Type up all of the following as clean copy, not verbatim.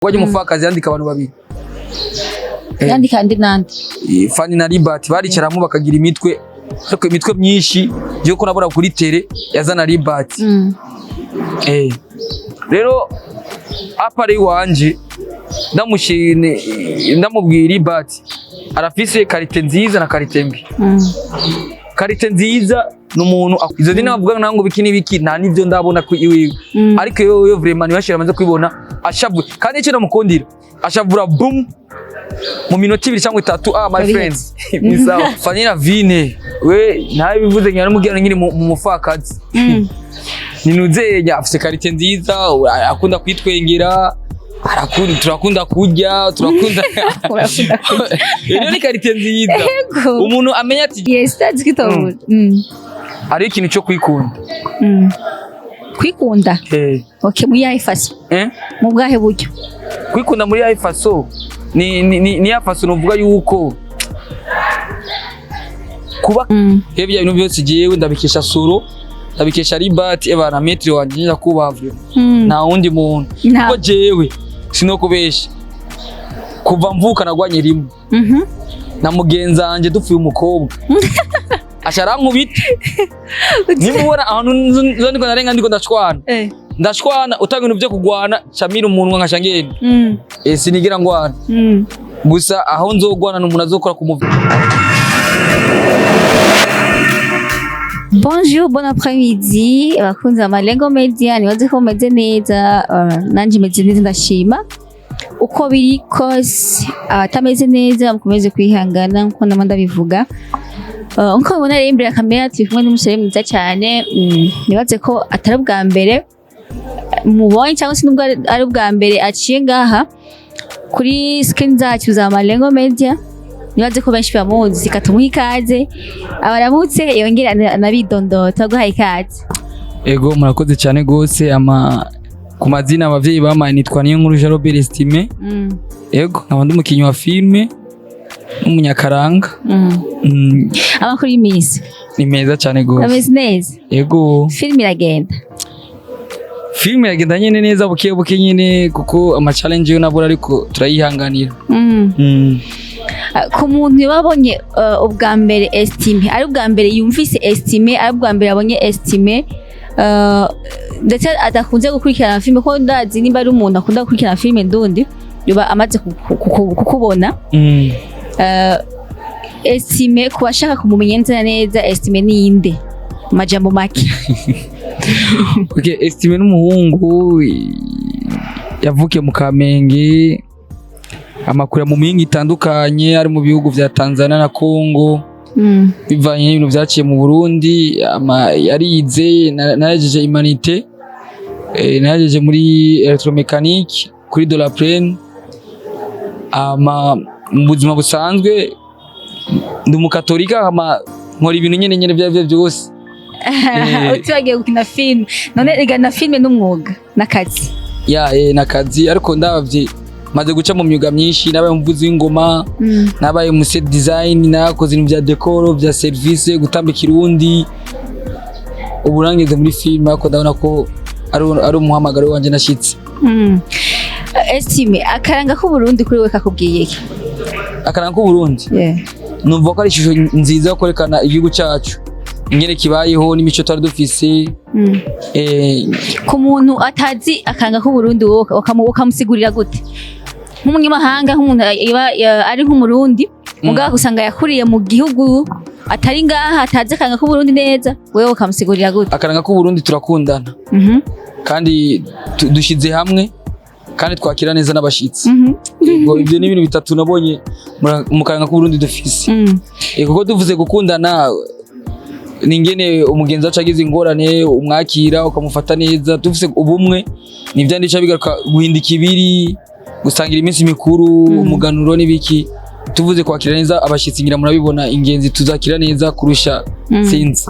Waje umufakazi yandika abantu babiri. Yandika ndi nande? Fanny na LIBERT baricaramo bakagira imitwe ariko imitwe myinshi yo ko nabura kuri tele yazana LIBERT. Rero apare wanje ndamushine ndamubwira LIBERT arafise karite nziza na karite mbi. Karite nziza n'umuntu izo dina bavuga nango bikini biki nta nivyo ndabona ku iwiwe ariko yo vraiment bashira amaze kwibona ashavu kandi cyo namukundira ashavura boom mu minota 2 cyangwa 3 my friends bisawa Fanny LAVINE we nawe bivuze nyana mugirana nyine mu mufakazi ninuzeye afise karite nziza akunda kwitwengera turakunda kurya turakunda iyo ni karite nziza umuntu amenya ati yes that's kitobura ari ikintu cyo kwikunda kwikunda okay mu yahe faso mu bwahe buryo kwikunda muri yahe faso ni ya faso novuga yuko kuba hebya ibintu byose giyewe ndabikesha soro ndabikesha LIBERT ebana metri wanje nyakubavyo nta wundi muntu ko jewe sinokubesha kuva mvuka nagwanye rimwe na mugenza wanje dupfuye umukobwa asharankubita nimubona ahantu ndiko narenga ndiko ndashwana utanga ibintu byo kugwana camira umuntu nkashangene sinigira ngwana gusa aho nzogwana n'umuntu azokora kumuva. Bonjour, bon après-midi. Abakunzi amalengo media nibaze ko meze neza nanje meze neza ndashima uko biri kose atameze neza mukomeze kwihangana nko namanda bivuga uko mubona rero imbere ya kamera turi kumwe n'umusore mwiza cyane nibaze ko atari ubwa mbere mubonye cyangwa se nubwo ari ubwa mbere aciye ngaha kuri screen zacu za amalengo media nibaze ko benshi bamuzi katumuha ikaze abaramutse yongera anabidondota guhaye ikaze. Ego murakoze cyane gose ku mazina abavyeyi bamaye nitwa Niyonkuru ESTIME. Ego nkaba umukinyi wa filme n'umunyakaranga. Amakuru y'imisi ni meza cyane gose. Ameze neza. Ego filme iragenda. Filme iragenda nyene neza buke nyene kuko ama challenge yo nabura ariko turayihanganira. Ku muntu babonye ubwa mbere ESTIME ari ubwa mbere yumvise ESTIME ari ubwa mbere abonye ESTIME ndetse adakunze gukurikirana filme ko ndazi nimba ari umuntu akunda gukurikirana filme ndundi yoba amaze kukubona ESTIME kubashaka kumumenyeza neza ESTIME ni inde majambo make. Okay, ESTIME n'umuhungu yavukiye mu Kamenge amakuru mu mingi itandukanye ari mu bihugu vya Tanzania na Congo bivanye n'ibintu vyaciye mu Burundi yarize najeje humanité najeje muri electromécanique kuri de la plaine mu buzima busanzwe ndi umukatolika nkora ibintu nyene bya byose utibagiye gukina film none igana film n'umwuga n'akazi n'akazi ariko ndabavye maze guca mu myuga myinshi nabaye umuvuzi w'ingoma nabaye mu set design nakoze ibintu bya decor bya service gutambika irundi uburangeze muri film ariko ndabona ko ari umuhamagaro wanje nashitse. ESTIME akaranga ko Burundi kuri we kakubwiye iki? Akaranga ko Burundi numva ko ari ishusho nziza yo kwerekana igihugu cyacu ingene kibayeho n'imico twari dufise. Ku muntu atazi akaranga ko Burundi ukamusigurira gute nk'umunyamahanga nk'umuntu ari nk'umurundi mugabo usanga yakuriye mu gihugu atari ngaha atazi akaranga ko Burundi neza wewe ukamusigurira gute? Akaranga ko Burundi turakundana kandi dushize hamwe kandi twakira neza n'abashitsi. Ibyo ni ibintu bitatu nabonye mu karanga ko Burundi dufise kuko tuvuze gukundana ningene umugenzi wacu agize ingorane umwakira ukamufata neza tufise ubumwe nivyandisha bigaruka guhinda kibiri gusangira iminsi mikuru umuganuro nibiki tuvuze kwakira neza abashitsi ngira murabibona ingenzi tuzakira neza kurusha sinzi.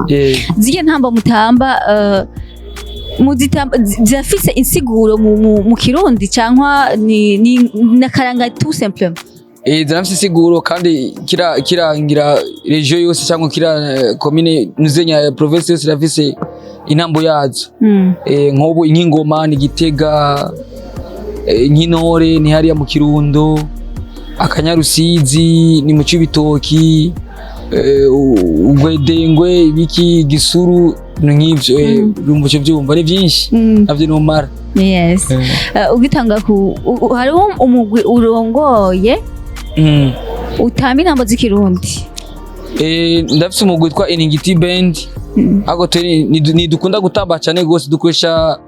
Zige ntamba mutamba zafise insiguro mu Kirundi cankwa ni nakaranga tout simplement. Zirafise isiguro kandi kirangira region yose cyangwa kira commune nuzenya province yose irafise intambo yazo. Nk'ubu inkingoma ni Gitega nk'intore ni hariya mu Kirundo, Akanyarusizi ni mu Cibitoki, Ugwedengwe ibiki Gisuru nk'ivyo urumva cyo byumva ni byinshi navyo nomara. Yes. Ugitanga ku hariho umugwi urongoye utamba intambo z'ikirundi. Ndafise umugwi witwa Eningiti Band, ago ni dukunda gutamba cyane gose, dukoresha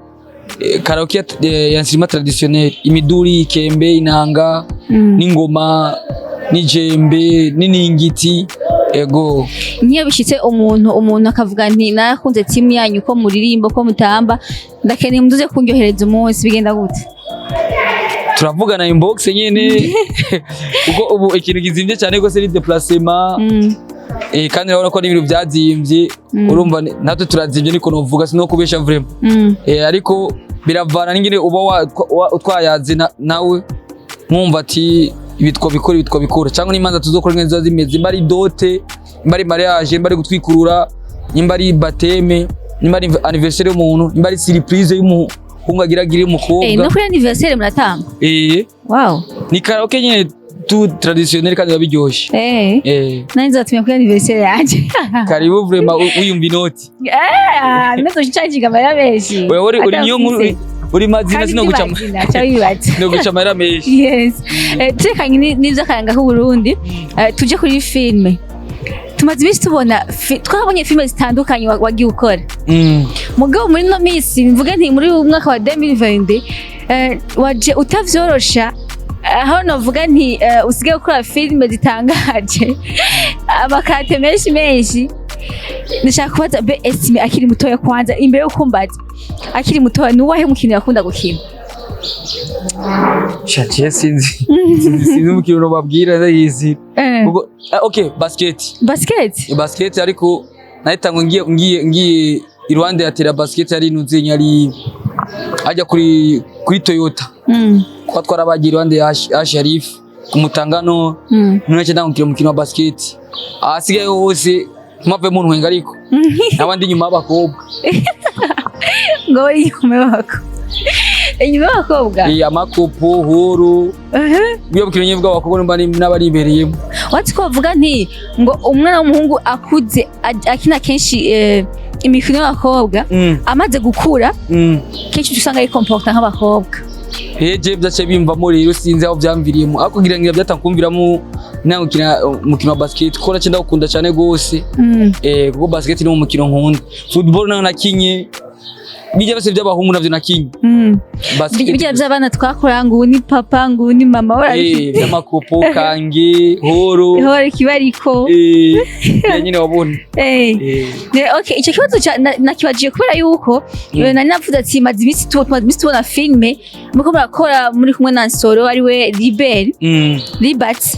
karaoke ya instrument traditionnel, imiduri, ikembe, inanga, n'ingoma, n'ijembe, n'iningiti. Ego niyo bishitse umuntu akavuga nti nakunze team yanyu ko muririmbo ko mutamba, ndakeneye muduze kunyohereza umunsi, bigenda gute? Turavugana inbox nyene uko ubu ikintu gizimvye cyane gose ni déplacement kandi urabona ko n'ibintu byazimvye, urumva natwe turazimvye niko novuga sino kubesha vraiment ariko biravana n'ingene uba utwayaze nawe mwumva ati ibitwa bikora cyangwa n'imanza tuzokora ngenzo zimeze, mbari dote, mbari mariage, mbari gutwikurura, mbari bateme, mbari anniversaire y'umuntu, mbari surprise y'umuhungu agiragire umukobwa. No kuri anniversaire muratamba? Wow. Ni karaoke nyene tu traditionnel kandi babiryoshe. Nani nzatumye kuri anniversaire yanje. Karibu vraiment uyumva inoti. Nazo cyacinga amayabeshi. Wewe uri niyo nkuru uri mazina sino gucama. No gucama era meshi. Yes. Tekanye nizo karanga ku Burundi. Tuje kuri filme. Tumaze ibisi tubona twabonye filme zitandukanye wagiye ukora. Mugabo muri no misi mvuga nti muri umwaka wa 2020 waje utavyorosha, aho novuga nti usigaye gukora filme zitangaje abakate menshi. Nishaka kubaza be Estime akiri mutoya kwanza, imbere yo kumbaza akiri mutoya nuwahe mukino yakunda gukina? Shaje sinzi mukino no babwira ndayizi. Okay, basket ariko nahitango ngiye iruhande ya basket ari nuze nyari ajya kuri Toyota. Kwa twarabagira iruhande ya Sharif kumutangano nwaje ndangukira mukino wa basket. Asigaye hose mave mu ntwenga ariko abandi nyuma y'abakobwa ngo yume bako inyuma y'abakobwa amakopo horo biyo bukiranye bw'abakobwa mba n'abari ibereyemo. Wati ko vuga nti ngo umwana w'umuhungu akuze akina kenshi imikino y'abakobwa amaze gukura kenshi usanga ari comporta nk'abakobwa. Heje byace bimvamo rero sinzi aho byamviriyemo, ariko kugirangira byatankumviramo naho kina umukino wa basket ko nacyo ndakunda cyane gose. Kuko basket ni umukino nkunda. Football naho nakinye, bijya base by'abahungu navyo nakinye. Bijya by'abana twakora ngo ni papa ngo ni mama warabizi. By'amakopo kange horo kibariko. Nyine wabona. Okay, icyo kibazo nakibagiye kubera yuko nari navuze ati maze ibisi tubona filme muko barakora muri kumwe na Nsoro ari we LIBERT.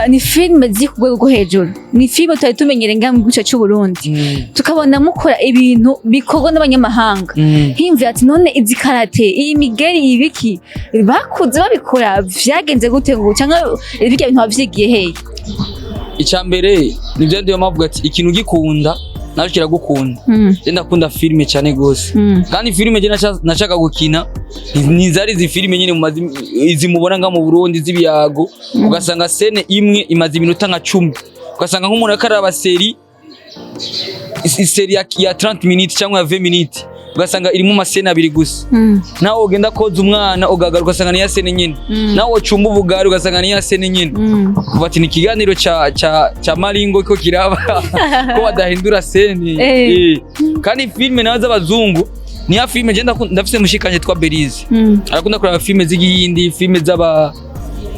Ni filme zikugwe go hejuru, ni filme tutari tumenyere nga mu gice cy'u Burundi, tukabona mukora ibintu bikorwa n'abanyamahanga. Himvye ati none izi karate iyi migeri ibiki bakuze babikora vyagenze gute ngo cyangwa ibijya bintu bavyigiye hehe? Icyambere nivyo ndiyo mavuga ati ikintu gikunda naje kiragukunda. Ndakunda filme cyane gose, kandi filme je nashaka gukina nizari zi filme nyine izi mubona nga mu Burundi zibiyago, ugasanga scene imwe imaze iminota nka 10, ugasanga nk'umuntu akaraba seri ya 30 minutes cyangwa ya 20 minutes, ugasanga irimo amasena abiri gusa. Nawe ugenda koza umwana ugagaruka ugasanga ni ya sene nyine, nawe ucumba ubugari ugasanga ni ya sene nyine. Kuva ati ni ikiganiro cha maringo ko kiraba ko badahindura sene. Kandi filme nazo abazungu ni ya filme genda ndafise mushikanje twa Berize, arakunda kuraba filme z'igiyindi, filme z'aba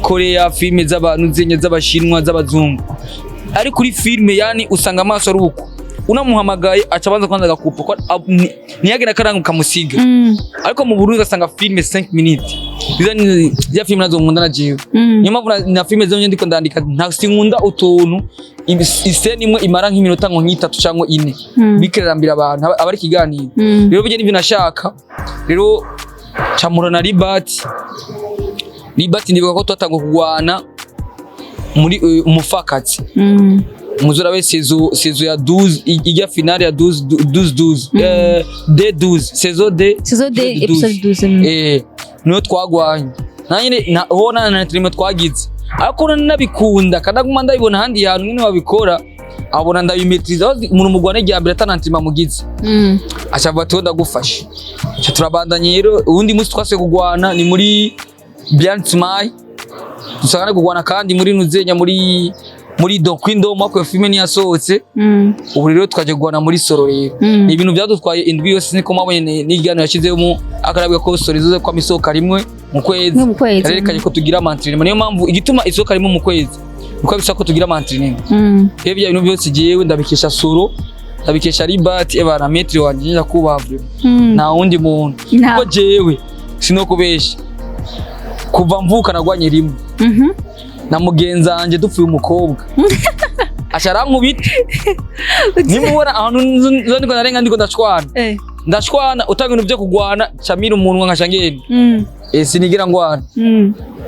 Korea, filme z'abantu zenye z'abashinwa z'abazungu. Ari kuri filme yani usanga amaso ari uko unamuhamagaye acabanza kwanza gakupa ko niyagena karanga kamusiga. Ariko mu Burundi ugasanga filme 5 minutes bizani ya filme nazo nkunda na jewe. Nyuma na filme zo ndiko ndandika nta sinkunda utuntu iseni imwe imara nk'iminota nko 3 cyangwa 4 bikerambira abantu abari kiganiro. Rero bije n'ibyo nashaka, rero camura na LIBERT ndibuka ko twatanga kugwana muri umufakazi. Muzura we saison ya 12 ijya finale ya 12 D12 saison D episode 12. niyo twagwanye nanyine ubona na trime twagize ariko nabikunda kadaguma ndabibona handi hantu nyine babikora abona ndabimetriza umuntu mugwane rya mbere atanantima mugize acava to ndagufasha cyo turabandanye rero ubundi musi twase kugwana ni muri Biantsmai dusangana kugwana kandi muri nuzenya muri Dokwindo mako filme ni yasohotse ubu rero twaje kugwana muri solo rero ni ibintu byadutwaye indwi yose niko mabonye n'igano yashizemo akarabwa ko solo zizo kwa misoka rimwe mu kwezi arerekanye ko tugira mantrine niyo mpamvu igituma isoka rimwe mu kwezi uko bisako tugira mantrine hebye ibintu byose giyewe ndabikesha solo ndabikesha LIBERT ebana metri wanje nja kubavye nta wundi muntu ko jewe sinokubesha kuva mvuka nagwanye rimwe na mugenza wanje dupfuye umukobwa asharankubita nimubona ahantu ndiko narenga ndiko ndashwana utanga ibintu byo kugwana camira umuntu nkashangene sinigira ngwana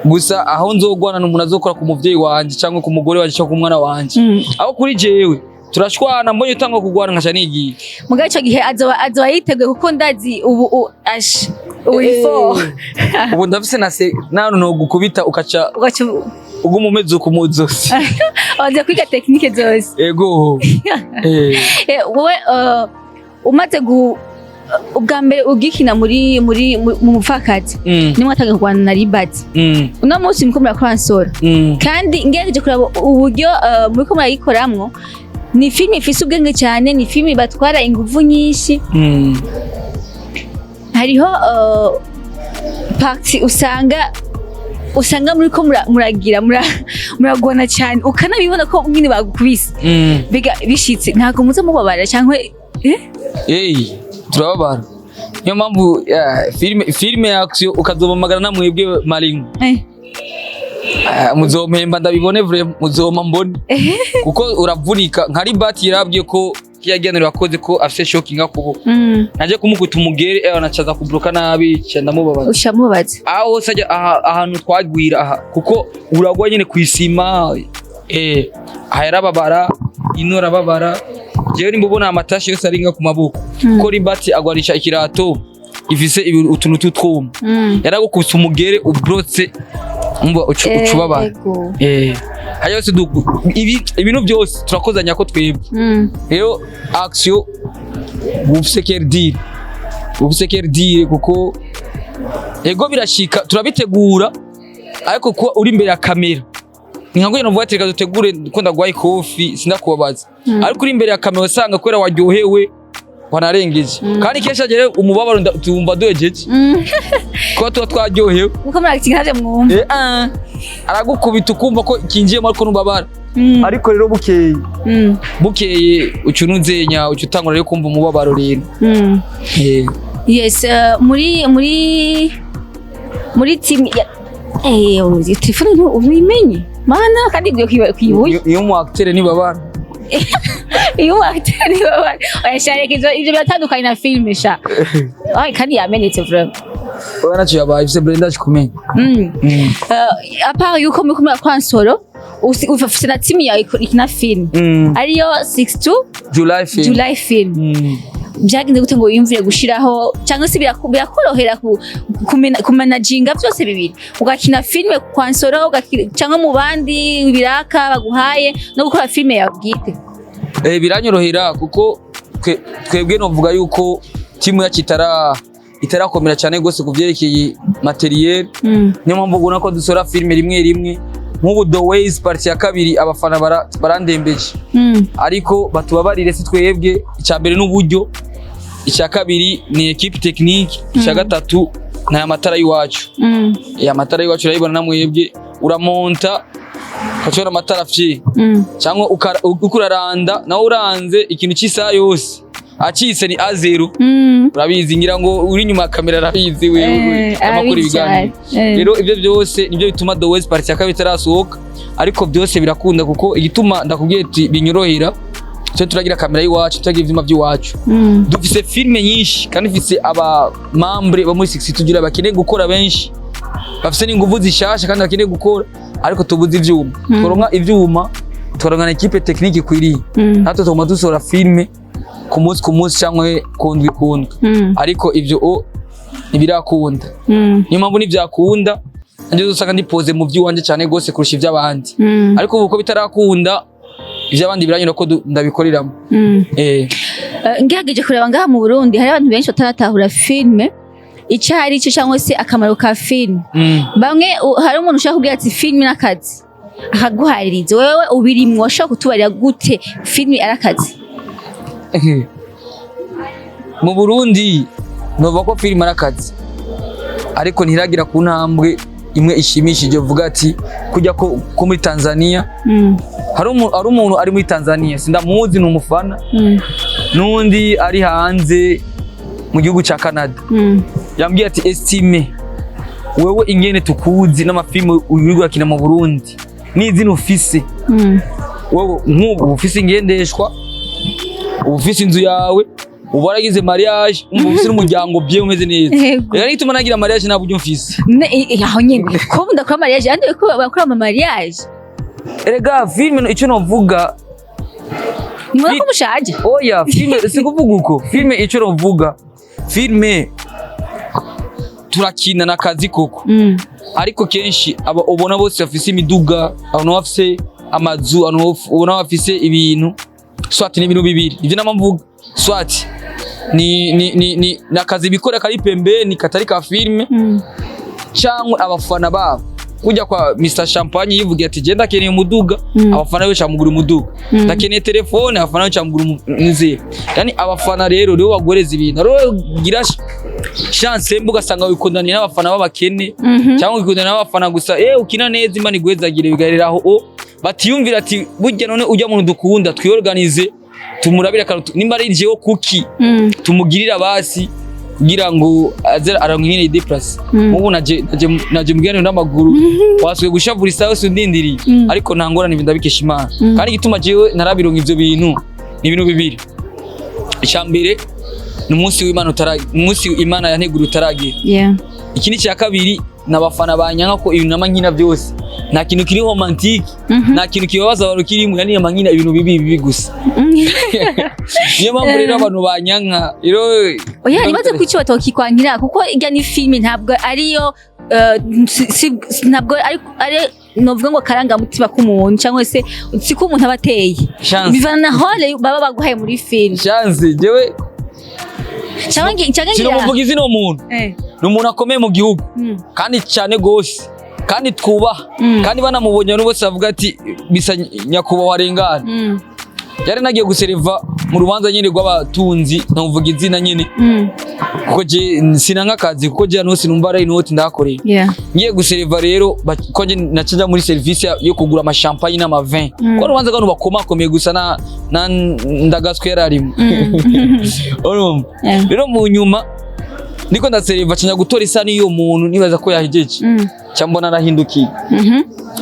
gusa aho nzogwana n'umuntu azokora ku muvyeyi wanje cyangwa ku mugore wanje cyangwa ku mwana wanje aho kuri jewe turashwana mbonye utanga kugwana nkasha nigiye mugaye ico gihe azoba yiteguye kuko ndazi ubu ubu ndafise nano no gukubita ukaca ugumumeze ukumuzosi waje kwiga technique zose ego wowe umaze ubwa mbere ugikina muri mu mufakazi nimwe atangiye kugwana na LIBERT uno munsi mko murakora nsora kandi ngejeje kuraba uburyo muriko murayikoramwo ni filme ifise ubwenge cyane ni filme batwara inguvu nyinshi hariho parti usanga muriko muragira muragona cyane ukanabibona ko nyine bagukubise biga bishitse ntago muze mubabara cyangwa turababara niyo mpamvu filme ya action ukazobamagana namwebwe maringo muzompemba ndabibone vraiment muzoma mbone kuko uravunika nka LIBERT yarabwiye ko kiyagenera wakoze ko afise shocking akubo naje kumukuta umugere anacaza kubloka nabi cyenda mubabaza ushamubaza aho sajya ahantu twagwira aha kuko uragwa nyine kwisima hayarababara inorababara jewe nimbona amatashi yose aringa ku maboko ko LIBERT agwarisha ikirato ifise utuntu tutwuma yaragukubise umugere ubrotse umva ucubaba hayose ibintu byose turakozanya ko twebwe rero action ufise kerdire kuko ego birashika turabitegura ariko ko uri imbere ya kamera nkangoye no vuga dutegure ko ndagwaye kofi sindakubabaza ariko uri imbere ya kamera usanga kwera waryohewe wanarengeje kandi kesha gere umubabaro tumva dojeje ko twaryohewe uko murakitingaje mwumva aragukubita ukumva ko kinjiye mariko nubabara ariko rero bukeye ucunuzenya ucutangura rero kumva umubabaro rero yes muri team telefone ubimenye mana kandi kwibuye iyo mu acteur ni babana iyo acteur ni babana oyasharekezo ivyo biratandukanye na film sha kandi yamenetse vraiment Wana chuyabaye bise Brenda chikumenya. Apart yuko mukuma kwa nsoro ufafise na team ya ikina film. Ariyo 62 July film. Byagenze gute ngo yumvire gushiraho cyangwa se birakorohera kumanaginga byose bibiri. Ugakina filme kwa nsoro cyangwa mu bandi biraka baguhaye no gukora filme ya bwite. Biranyorohera kuko twebwe novuga yuko timu yacu itarakomera cyane gose kuvyerekeye materiel niyo mpamvu ubona ko dusora filme rimwe nk'ubu The Ways parti ya kabiri abafana barandembeje ariko batubabarire si twebwe icyambere n'uburyo icya kabiri ni equipe technique icya gatatu na amatara yiwacu ya matara yiwacu urayibona namwebwe uramonta kacora amatara fye cyangwa ukuraranda nawe uranze ikintu cy'isa yose acitse ni A0 urabizi ngira ngo uri nyuma kamera arabizi wewe amakuru ibiganiro rero ibyo byose nibyo bituma The Ways parti ya kabiri tarasohoka ariko byose birakunda kuko igituma ndakubwiye ati binyorohera cyo turagira kamera yiwacu tutagira ivyuma by'iwacu dufise filme nyinshi kandi dufise aba membre bo muri 62 gira bakeneye gukora benshi bafise n'inguvu zishasha kandi bakeneye gukora ariko tubuze ivyuma tworonka ivyuma tworonka na equipe technique kwiriye natwe tugomba dusora filme ku munsi cyangwa kundwi ariko ivyo ntibirakunda niyo mpamvu ntibyakunda nanjye uzosanga ndipoze mu by'iwanje cyane gose kurusha iby'abandi ariko ubu ko bitarakunda iby'abandi biranyura ko ndabikoreramo ngerageje kureba ngaha mu Burundi hari abantu benshi bataratahura filme icyari cyo cyangwa se akamaro ka filme bamwe hari umuntu ushaka kubwira ati filme n'akazi akaguhaririza wewe ubirimwo washaka kutubarira gute filme arakazi mu Burundi nova ko filme arakazi ariko ntiragira ku ntambwe imwe ishimishije uvuga ati kujya ko muri Tanzania hari umuntu ari muri Tanzania sindamuzi n'umufana nundi ari hanze mu gihugu ca Canada yambwiye ati estime wewe ingene tukuzi n'amafilme uri gukina mu Burundi n'izina ufise wewe nk'ubu ufise ingendeshwa ufise inzu yawe ubaragize mariage ufise n'umuryango bye umeze neza rero nituma nagira mariage nta buryo mfise aho nyine ko ndakora mariage andi ko bakora ama mariage erega filme icyo novuga nimwe ko mushaje oya filme sikuvuga uko filme icyo novuga filme turakina nakazi koko ariko kenshi aba ubona bose bafise imiduga abantu bafise amazu ubona bafise ibintu swat ni ibintu bibiri ivyo namamvuga swat ni nakazi bikora kari pembeni katari ka filme cyangwa abafana babo kujya kwa Mr Champagne yivugiye ati genda keneye umuduga abafana be cyamugura umuduga ndakeneye telefone abafana be cyamugura nzi yani abafana rero rero bagoreza ibintu rero gira chance mbuga sanga wikundaniye n'abafana babakene cyangwa wikundana n'abafana gusa ukina neza imana igwezagire bigariraho batiyumvira ati burya none ujya mu dukunda twiorganize tumurabira karutu nimba ari jewe kuki tumugirira basi kugira ngo azera arankine deplace ubu naje mugene n'amaguru waswe gushavura isaho sundindiri ariko ntangora nivinda bikesha Imana kandi gituma jewe narabironka ivyo bintu ni ibintu bibiri icyambere n'umunsi w'Imana umunsi Imana yantegura utarage ikindi cya kabiri nabafana banyanka ko ibintu namankina byose nta kintu kiri romantique nta kintu kibabaza abantu kirimo yani amankina ibintu bibi gusa niyo mpamvu rero abantu banyanka rero oya nibaze ko icyo batokikwankira kuko ijya ni filme ntabwo ariyo ntabwo ari novuga ngo karanga mutima k'umuntu cyangwa se siko umuntu abateye bivana hole baba baguhaye muri filme chance jewe sinamuvuga izina umuntu ni umuntu akomeye mu gihugu kandi cyane gose kandi twubaha kandi banamubonye n'ubose bavuga ati bisa nyakubahwa arengana yari nagiye gusereva mu rubanza nyine rw'abatunzi namuvuga izina nyine kuko je sinanga akazi kuko je hano sinumva ari inoti ndakoreye ngiye gusereva rero ko je nacaja muri service yo kugura ama champagne n'ama vin ko rubanza gano bakomakomeye gusa na ndagaswe yararimo rero mu nyuma niko ndasereva cyanya gutora isani yo muntu nibaza ko yahijeje cyambona arahindukiye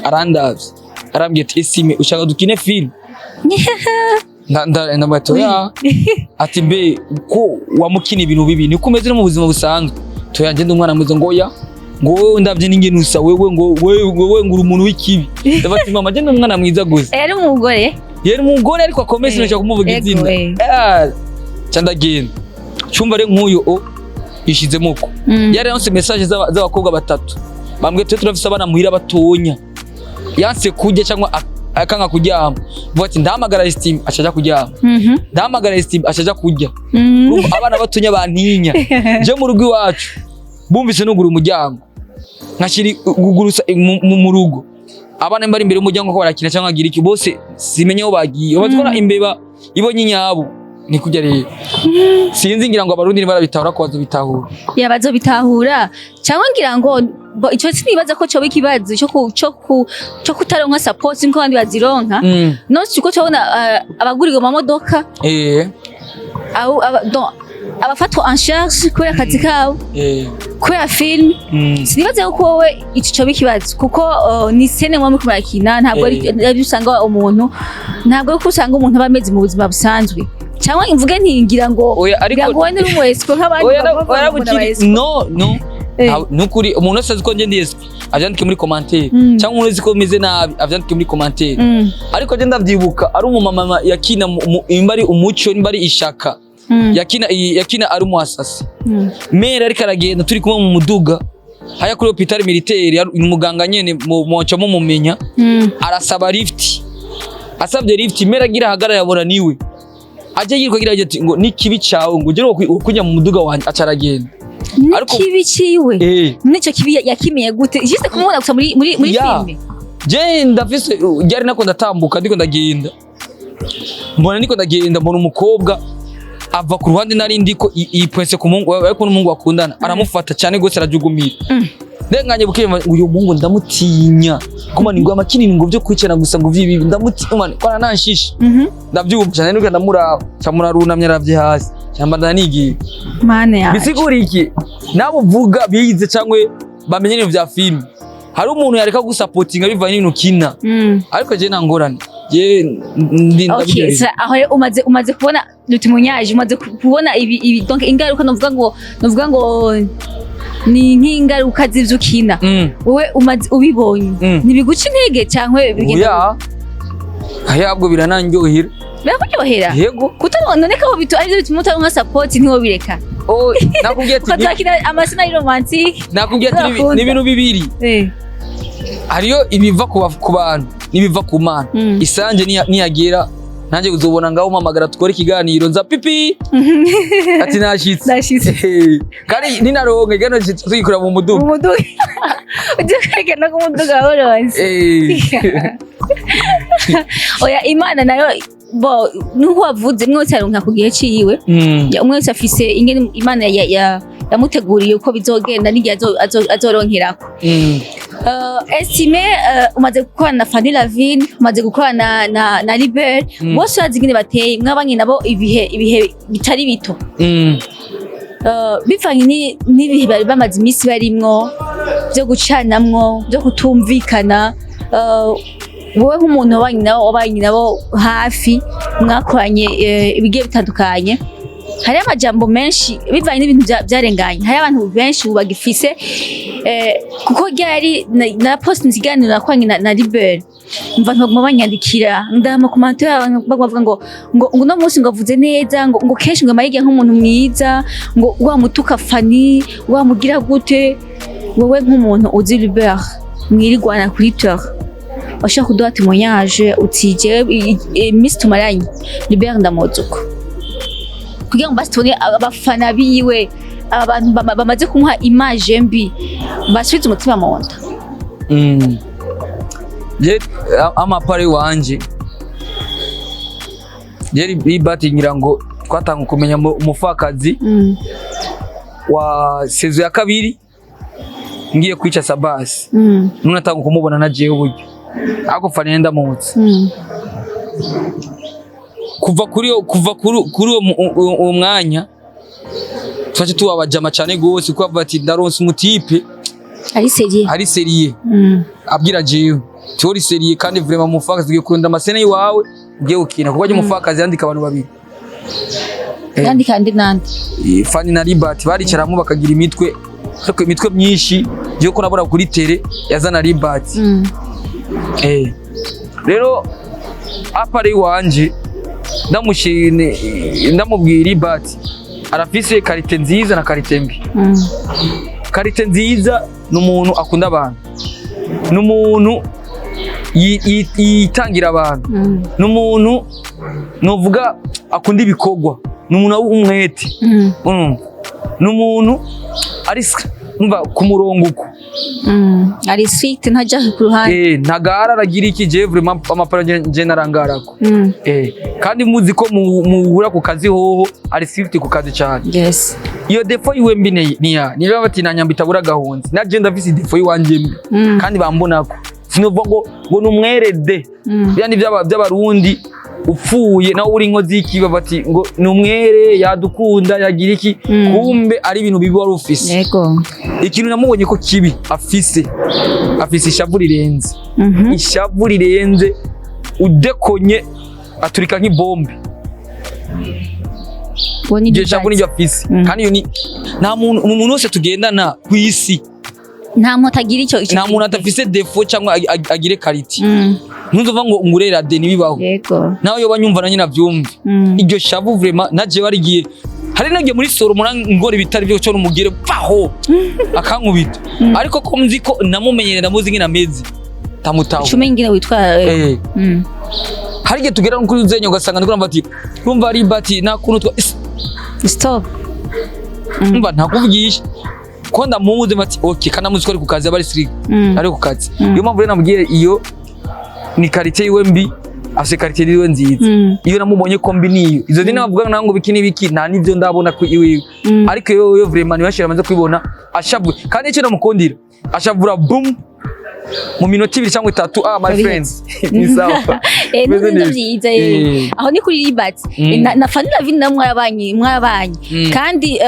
arandavye arambye ati estime ushaka dukine film ndamatoya ati mbe ko wamukina ibintu bibi niko umeze no mu buzima busanzwe toyanje ndumwana muze ngoya ngo wewe ndavye n'ingenusa wewe ngura umuntu w'ikibi ndabati mama je ndumwana mwiza gusa yari umugore ariko akomeye sinashaka kumuvuga izina cyandagenda cyumva re nk'uyo ishizemo ko yari yonse message z'abakobwa batatu bambwe turafise abana muhira batonya yanse kujya cyangwa akanga kuryama vuga ati ndahamagara estime acaja kuryama ndahamagara estime acaja kujya abana batonya bantinya je mu rugo iwacu bumvise nugura umuryango nkashiri gugurusa mu rugo abana mbari imbere umuryango ko barakina cyangwa agira iki bose simenye aho bagiye batwara imbeba ibonye nyabo ni kujya rero sinzi ngira ngo abarundi barabitahura ko bazobitahura bazobitahura cyangwa ngira ngo icyo sinibaza ko cyo bikibazo cyo kutaronka support nko bandi bazironka no cyo cyabona abaguriga mu modoka abafatwa en charge kubera akazi kabo kubera film sinibaza ko wowe icyo cyo bikibazo kuko ni scene mwe mukumakina ntabwo ari usanga umuntu ntabwo ari usanga umuntu abameze mu buzima busanzwe cyangwa imvuge ntingira ngo wende rumwesiko nk'abandi no nukuri umuntu wese azi ko nje ndi espo avyandike muri commentaire cyangwa umuntu uzi ko meze nabi avyandike muri commentaire ariko je ndavyibuka ari umumama yakina imbari umuco imbari ishaka yakina ari umuasasi mere ariko aragenda turi kumwe mu muduga haya kuri hospital militaire umuganga nyene moca mumumenya arasaba lift asabye lift mere agira hagara yabona niwe aje yirwa gira ati ngo nikibi cawe ngo ugere kunya mu muduga wanje acaragenda ariko kibi ciwe nico kibi yakimiye gute juste kumubona gusa muri filme je ndafise ryari nako ndatambuka ndiko ndagenda mbona umukobwa ava ku ruhande nari ndiko ipwese ku mungu ariko n'umungu wakundana aramufata cyane gose arajugumira ndenganye bukeye uyu mungu ndamutinya kuma ni ngo amakinini ngo byo kwicana gusa ngo vyibi ndamutinya kwana nanshisha ndavyumva cyane nuko ndamuraba cyamurarunamye aravye hasi cyamba ndanigiye mane ya bisigura iki nabo vuga biyize cyangwe bamenye ibintu vya film hari umuntu yareka gusapotinga bivanye n'ibintu kina ariko je nangorane je okay aho umaze kubona lutimunyaje umaze kubona ibi donc ingaruka novuga ngo ni nk'ingaruka z'ivyukina wowe umaze ubibonye nibiguca intege cyangwe bigenda ahubwo birananyohera birakuryohera yego kutabona neka bitu arivyo bituma utaronka support ntiwo bireka nakubwiye ati ukazakina amasina romantique nakubwiye ati ni ibintu bibiri hariyo ibiva ku bantu nibiva ku mana isanje niyagera nanjye uzobona ngaho mpamagara tukore ikiganiro nza pipi ati nashitse kandi ninaronke gano twikura mu muduga ujye no ku muduga horonse oya imana nayo bo nuko wavuze mwese aronka ku gihe ciwe umwese afise ingene imana yamuteguriye uko bizogenda n'igihe azoronkerako Estime umaze gukorana na Fanny Lavine umaze gukorana na LIBERT bose bazi ingene bateye mwabanye nabo ibihe bitari bito bivanye n'ibihe bari bamaze iminsi barimwo byo gucanamwo byo kutumvikana wowe nk'umuntu wabanye nabo hafi mwakoranye ibigiye bitandukanye hari amajambo menshi bivanye n'ibintu byarenganye hari abantu benshi bagifise kuko ryari na post nziganira nakwanye na LIBERT mva ntaguma banyandikira ndama commentaire abantu bavuga ngo no munsi ngo avuze neza ngo kenshi ngo amayige nk'umuntu mwiza ngo wamutuka Fanny wamugira gute wowe nk'umuntu uzi LIBERT mwirigwana kuri Twitter bashaka kuduha témoignage utije Miss tumaranye LIBERT ndamozuko kugira ngo basi tubone abafana biwe abantu bamaze kumuha image mbi basubize umutima mu nda je amapare wanje je LIBERT ngira ngo twatanga kumenya umufakazi wa sezo ya kabiri ngiye kwica Sabasi none atanga kumubona na jewe uburyo ako Fanny ndamutse kuva kuri uwo mwanya twaje tuwabajama cyane gose ko bati ndaronse umutipe ari seriye abwira jewe tori seriye kandi vraiment mufakazi ugiye kunda amasene yiwawe ugiye ukina kuko umufakazi yandika abantu babiri yandika nandi Fanny na LIBERT baricaramo bakagira imitwe ariko imitwe myinshi yo ko nabora kuri tele yazana LIBERT rero apari wanje ndamushine ndamubwira LIBERT arafise karite nziza na karite mbi karite nziza n'umuntu akunda abantu n'umuntu yitangira abantu n'umuntu novuga akunda ibikorwa n'umuntu w'umwete n'umuntu ari umva ku murongo uko ari strict ntajya ku ruhande ntagara aragira iki je vraiment amapara je narangarako kandi muzi ko muhura ku kazi hoho ari strict ku kazi cyane yes iyo defo yiwe mbi niba bati nanyambita bura gahunzi na je ndafise defo yiwanje mbi kandi bambonako sinovuga ngo numwerede byandi by'abarundi upfuye nawe uri inkozi y'ikiba bati ngo numwere yadukunda yagira iki kumbe ari ibintu bibi wari ufise yego ikintu namubonye ko kibi afise ishavu rirenze ishavu rirenze udekonye aturika nk'ibombe ishavu niryo afise kandi iyo ni nta muntu wese tugendana ku isi nta muntu agira icyo nta muntu atafise defo cyangwa agire kariti ntuzova ngo ngurera de nibibaho yego nawe yo banyumva na nyina byumve iryo shavu vraiment naje barigiye hari nagiye muri soro ngora ibitari byo cyo numugire paho akankubita ariko ko mzi ko namumenyere ndamuzi ngina mezi tamutaho cume ngine witwa hari gihe tugera kuri uzenyo ugasanga ndiko bati kumva LIBERT nakuntu stop mba ntakuvugisha ko ndamubuze bati okay kana muzi ko ari ku kazi abari strict ari ku kazi iyo mpamvu rero namubwiye iyo ni karite yiwe mbi afise karite yiwe nziza iyo namubonye ko mbi niyo izo dine bavuga nango biki nta nivyo ndabona ku iwe ariko yo vraiment nibashira amaze kwibona ashabwe kandi icyo namukundira ashavura boom mu minota 2 cyangwa 3 my friends ni sawa nivyiza aho ni kuri LIBERT na FANNY LAVINE mwabanye kandi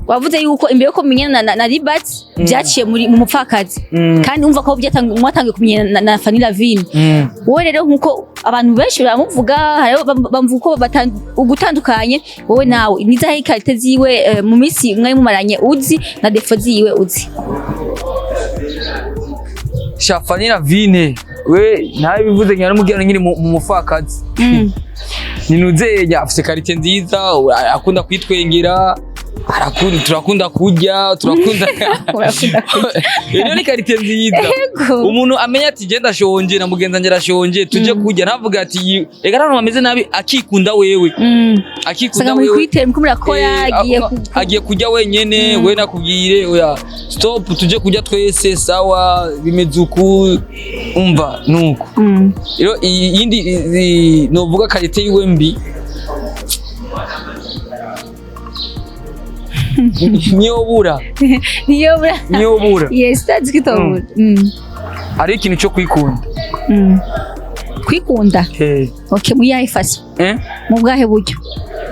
wavuze yuko imbere yuko mumenyana na LIBERT byaciye mu mupfakazi kandi umva ko mwatangiye kumenyana na FANNY LAVINE wowe rero nkuko abantu benshi baramuvuga bamvuga ko ugutandukanye wowe nawe nizahe karite ziwe mu minsi mwe mumaranye uzi na defo ziwe uzi FANNY LAVINE we nawe bivuze nyana mugirana nkiri mu mufakazi ninuzenya afise karite nziza akunda kwitwengera turakunda kurya iyo ni karite nziza umuntu amenya ati genda shonje na mugenza ngera shonje tuje kurya navuga ati ega nano bameze nabi akikunda wewe akikunda wewe kwitera mko murakora agiye kurya wenyene we nakubwire oya stop tuje kurya twese sawa bimeze uku umva nuko iyo yindi novuga karite yiwe mbi niyobura yes that's kitobura ari ikintu cyo kwikunda kwikunda okay mu yahe faso mu bwahe buryo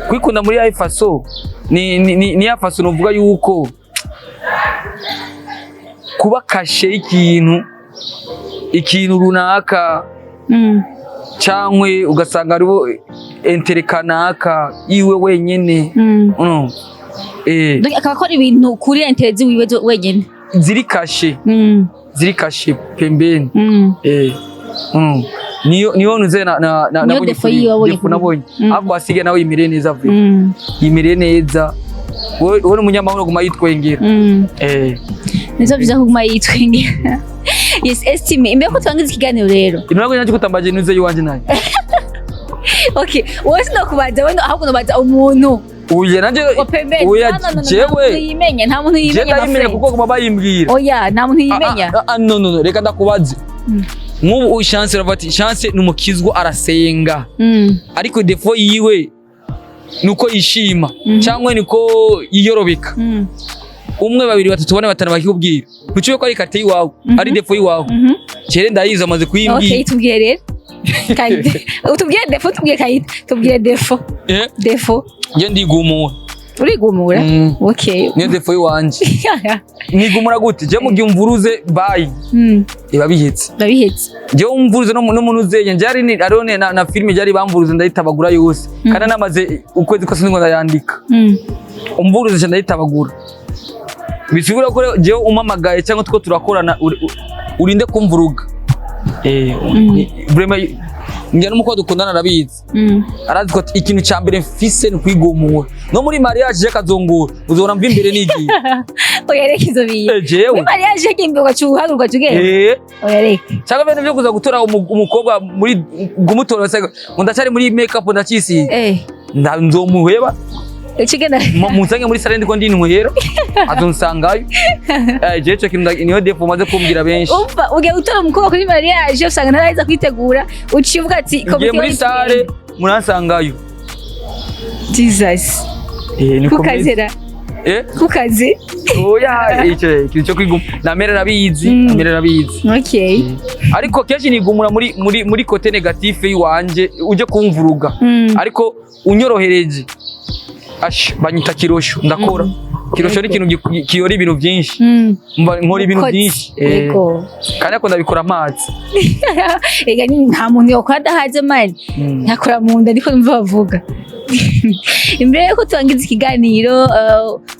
kwikunda muri yahe faso ni ya faso novuga yuko kuba kashe ikintu runaka cyangwe ugasanga aribo enterekanaka iwe wenyene akakora ibintu kuri interezi wiwe wenyene ziri kashe pembeni niyo nuze nabonye defo nabonye ahubwo asige nawe yimire neza vuba yimire neza wowe umunyamahoro guma yitwengera nizo byiza kuguma yitwengera yes estime imbere ko twangiza ikiganiro rero inako nyaje kutambaje nuze yiwanje nayo okay wowe sinokubaza wowe ahubwo nobaza umuntu uye nanje oya jewe yimenya nta muntu yimenya yimenya kuko kuma bayimbwira oya nta muntu yimenya no reka ndakubaze nk'ubu chance ravati chance numukizwa arasenga ariko defo yiwe nuko yishima cyangwa niko yiyorobeka umwe babiri batatu bane batanu bakikubwira ntuciye ko ari karite yiwawe ari defo yiwawe cyere ndayiza amaze kuyimbwira okay tubwire rero kandi utubwire defo tubwire kayita tubwire defo je ndigumura urigumura okay niyo defo yiwanje nigumura gute je mugiye umvuruze bayi iba bihetse je umvuruze no muntu uzeye njari arone na filme jari bamvuruze ndayitabagura yose kana namaze ukwezi kose ngo ndayandika umvuruze ndayitabagura bisigura ko je umamagaye cyangwa tuko turakorana urinde kumvuruga vraiment njya n'umuko dukundana arabizi arazi ko ikintu cya mbere mfise ni kwigumura no muri mariage je kazongura uzobona mva imbere nigiye oyareka izo biye muri mariage kimbe ugacuhagurwa tugere oyareka cyangwa bene byo kuza gutora umukobwa muri gumutora ndacyari muri make up ndakisi nzomuheba ikigenda muzange muri sale ndiko ndinwero azonsangayo je cyo kintu niyo defo maze kumbwira benshi umva ugiye gutora umukobwa kuri mariage usanga ntaraza kwitegura ucivuga ati komite muri sale muransangayo Jesus kukazera kukazi oya icyo kintu cyo kwiguma namera nabizi okay ariko kenshi nigumura muri kote negative yiwanje uje kumvuruga ariko unyorohereje banyita kirosho ndakora kirosho ni ikintu kiyora ibintu byinshi nkora ibintu byinshi kandi akunda bikora amazi ega nta muntu yokora adahaze mani ntakora mu nda ariko numva bavuga imbere yuko turangiza ikiganiro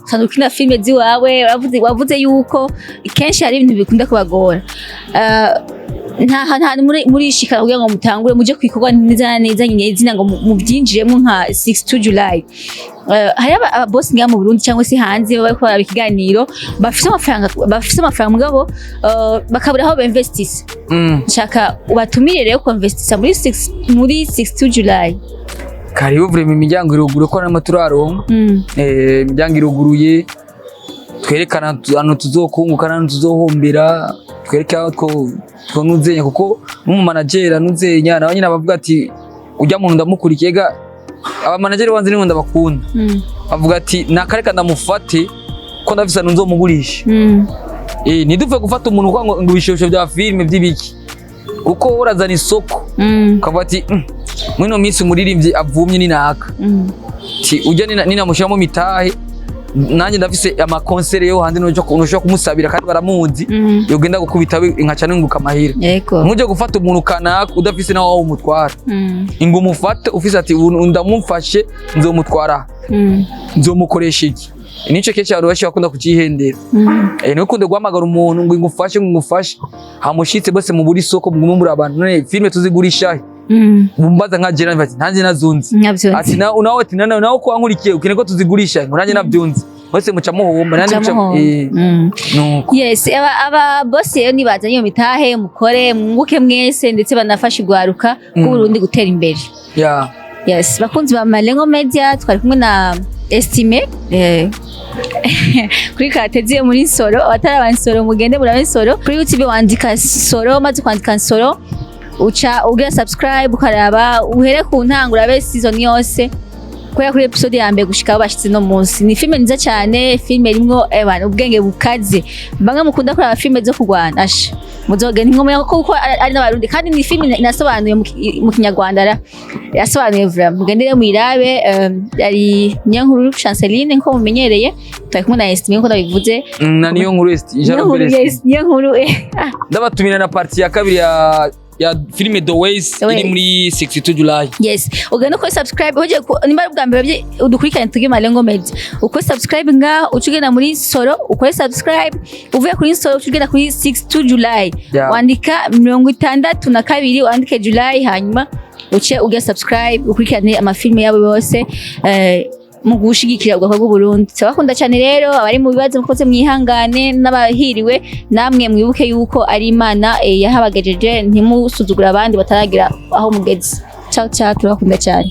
usanzwe ukina filime ziwawe wavuze yuko kenshi hari ibintu bikunda kubagora nta murishikana kugira ngo mutangure muje kwikorwa neza izina ngo mubyinjiremo nka 6 July hari ababosi ngaha mu Burundi cyangwa se hanze bariko baraba ikiganiro bafise amafaranga mugabo bakabura aho bainvestisa nshaka ubatumire rero ko investisa muri 6 July karibu vrema imiryango iruguruye ko namwe turaronka imiryango iruguruye twerekana ahantu tuzokunguka n'ahantu tuzohombera twereke aho twonuzenya kuko n'umumanagera nuzenya nawe nyine abavuga ati ujya muntu ndamukurikiye ga abamanageri wanze nibo ndabakunda avuga ati nakareka ndamufate ko ndafisa nzomugurisha ntiduve gufata umuntu ngo ibishosho bya filime by'ibiki kuko urazana isoko ukavuga ati mwino minsi umuririmbyi avumye ninaka ti ujya ninamushyiramo mitahe nanjye ndafise amakonsere yo hanze nushobora kumusabira kandi baramuzi yogenda gukubita inkaca n'inguka amahira muje gufata umuntu kanaka udafise nawe wawe umutwara ingo umufate ufise ati ndamumfashe nzomutwara nzomukoresha iki nico kenshi abantu benshi bakunda kucihendera niwe kunde guhamagara umuntu ngo ngufashe hamushitse bose mu buri soko muri abantu none filime tuzigurisha bumbaza nka jera bati nanjye nazunze ati nawe ati nawe ko wankurikiye ukine ko tuzigurisha ngo nanjye nabyunze bose muca muhomba nanjye muca yes aba boss yo nibaza iyo mitahe mukore mwunguke mwese ndetse banafashe igwaruka ku Burundi gutera imbere yes bakunzi ba Malengo Media twari kumwe na Estime kuri kateziye muri Soro abatarabansoro mugende murabansoro kuri YouTube wandika Soro maze kwandika Soro uca ugira subscribe ukaraba uhere ku ntangura be season yose kubera kuri episode ya mbere gushika bashitse no munsi ni filme nziza cyane filme rimwo abantu ubwenge bukaze bamwe mukunda kuraba filme zo kugwana asha muzogenda inkomeye kuko ari n'abarundi kandi ni filme inasobanuye mu kinyarwanda yasobanuye vraiment mugendere mwirabe yari Nyankuru Chanceline nko mumenyereye turi kumwe na Estime nko ndabivuze na Nyankuru Nyankuru ndabatumira na partie ya kabiri ya filime The Ways iri muri 62 July yes ugenda ko subscribe hoje nimba bwa mbere udukurikirane tuge Malengo Media uko subscribe nga ucugenda muri Soro uko subscribe uvuye kuri Soro ucugenda kuri 62 July wandika 62 wandike July hanyuma uce uge subscribe ukurikirane amafilme yabo yose mugushigikira ubwako bw'u Burundi sabakunda cyane rero abari mu bibazo mukoze mwihangane n'abahiriwe namwe mwibuke yuko ari Imana yahabagajeje ntimusuzugura abandi bataragira aho mugeze ciao ciao turabakunda cyane